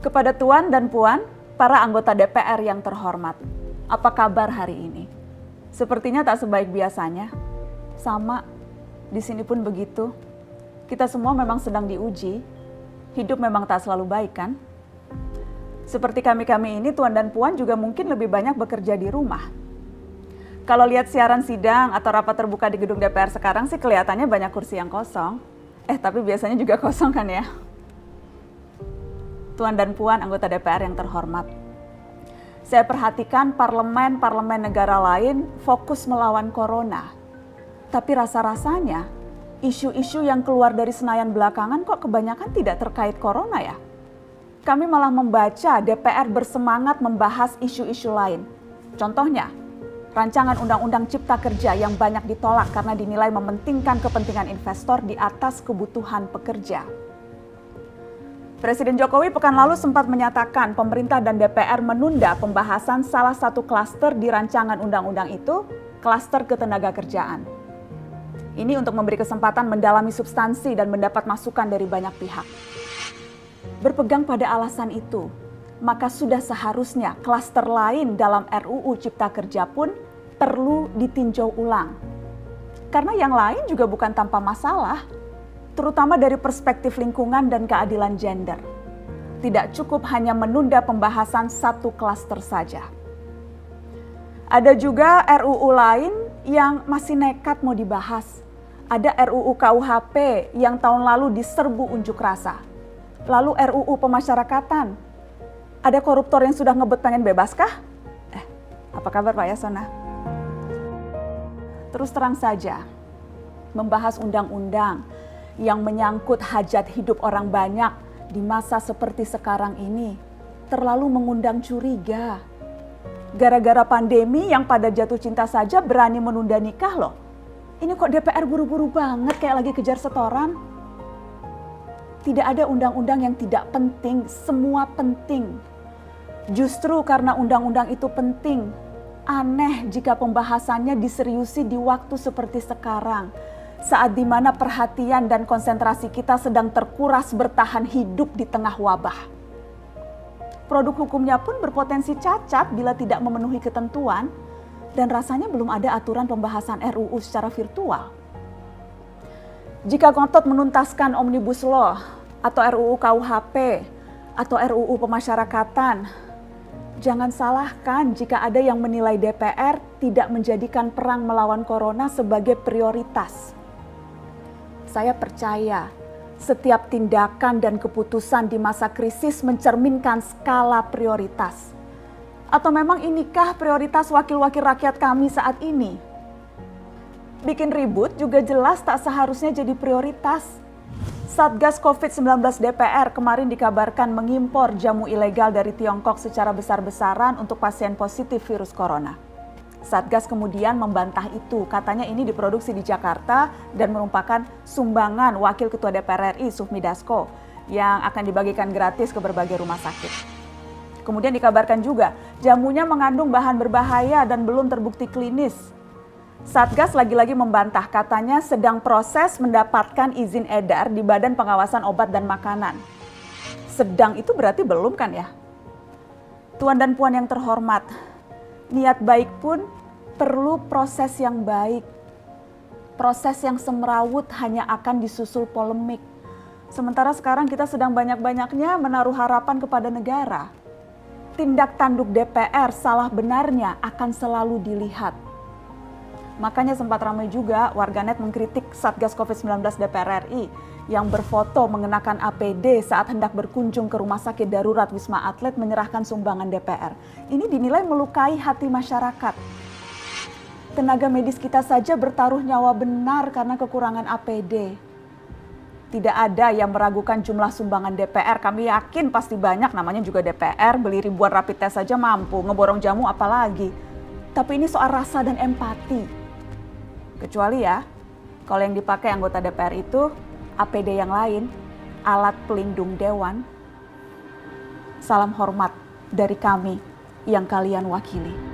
Kepada Tuan dan Puan, para anggota DPR yang terhormat, apa kabar hari ini? Sepertinya tak sebaik biasanya. Sama, di sini pun begitu. Kita semua memang sedang diuji. Hidup memang tak selalu baik, kan? Seperti kami-kami ini, Tuan dan Puan juga mungkin lebih banyak bekerja di rumah. Kalau lihat siaran sidang atau rapat terbuka di gedung DPR sekarang sih kelihatannya banyak kursi yang kosong. Tapi biasanya juga kosong kan ya? Tuan dan Puan anggota DPR yang terhormat. Saya perhatikan parlemen-parlemen negara lain fokus melawan corona. Tapi rasa-rasanya isu-isu yang keluar dari Senayan belakangan kok kebanyakan tidak terkait corona ya? Kami malah membaca DPR bersemangat membahas isu-isu lain. Contohnya, rancangan Undang-Undang Cipta Kerja yang banyak ditolak karena dinilai mementingkan kepentingan investor di atas kebutuhan pekerja. Presiden Jokowi pekan lalu sempat menyatakan pemerintah dan DPR menunda pembahasan salah satu klaster di rancangan undang-undang itu, klaster ketenagakerjaan. Ini untuk memberi kesempatan mendalami substansi dan mendapat masukan dari banyak pihak. Berpegang pada alasan itu, maka sudah seharusnya klaster lain dalam RUU Cipta Kerja pun perlu ditinjau ulang. Karena yang lain juga bukan tanpa masalah, terutama dari perspektif lingkungan dan keadilan gender. Tidak cukup hanya menunda pembahasan satu klaster saja. Ada juga RUU lain yang masih nekat mau dibahas. Ada RUU KUHP yang tahun lalu diserbu unjuk rasa. Lalu RUU pemasyarakatan. Ada koruptor yang sudah ngebet pengen bebas kah? Apa kabar Pak Yasona? Terus terang saja, membahas undang-undang yang menyangkut hajat hidup orang banyak di masa seperti sekarang ini terlalu mengundang curiga. Gara-gara pandemi yang pada jatuh cinta saja berani menunda nikah loh. Ini kok DPR buru-buru banget kayak lagi kejar setoran? Tidak ada undang-undang yang tidak penting, semua penting. Justru karena undang-undang itu penting, aneh jika pembahasannya diseriusi di waktu seperti sekarang. Saat di mana perhatian dan konsentrasi kita sedang terkuras bertahan hidup di tengah wabah. Produk hukumnya pun berpotensi cacat bila tidak memenuhi ketentuan dan rasanya belum ada aturan pembahasan RUU secara virtual. Jika ngotot menuntaskan Omnibus Law atau RUU KUHP atau RUU pemasyarakatan, jangan salahkan jika ada yang menilai DPR tidak menjadikan perang melawan corona sebagai prioritas. Saya percaya setiap tindakan dan keputusan di masa krisis mencerminkan skala prioritas. Atau memang inikah prioritas wakil-wakil rakyat kami saat ini? Bikin ribut juga jelas tak seharusnya jadi prioritas. Satgas COVID-19 DPR kemarin dikabarkan mengimpor jamu ilegal dari Tiongkok secara besar-besaran untuk pasien positif virus corona. Satgas kemudian membantah itu, katanya ini diproduksi di Jakarta dan merupakan sumbangan Wakil Ketua DPR RI Sufmi Dasko yang akan dibagikan gratis ke berbagai rumah sakit. Kemudian dikabarkan juga jamunya mengandung bahan berbahaya dan belum terbukti klinis. Satgas lagi-lagi membantah, katanya sedang proses mendapatkan izin edar di Badan Pengawasan Obat dan Makanan. Sedang itu berarti belum kan ya? Tuan dan Puan yang terhormat, niat baik pun perlu proses yang baik. Proses yang semrawut hanya akan disusul polemik. Sementara sekarang kita sedang banyak-banyaknya menaruh harapan kepada negara. Tindak tanduk DPR salah benarnya akan selalu dilihat. Makanya sempat ramai juga warganet mengkritik Satgas COVID-19 DPR RI yang berfoto mengenakan APD saat hendak berkunjung ke rumah sakit darurat Wisma Atlet menyerahkan sumbangan DPR. Ini dinilai melukai hati masyarakat. Tenaga medis kita saja bertaruh nyawa benar karena kekurangan APD. Tidak ada yang meragukan jumlah sumbangan DPR. Kami yakin pasti banyak, namanya juga DPR, beli ribuan rapid test saja mampu, ngeborong jamu apalagi. Tapi ini soal rasa dan empati. Kecuali ya, kalau yang dipakai anggota DPR itu APD yang lain, alat pelindung dewan. Salam hormat dari kami yang kalian wakili.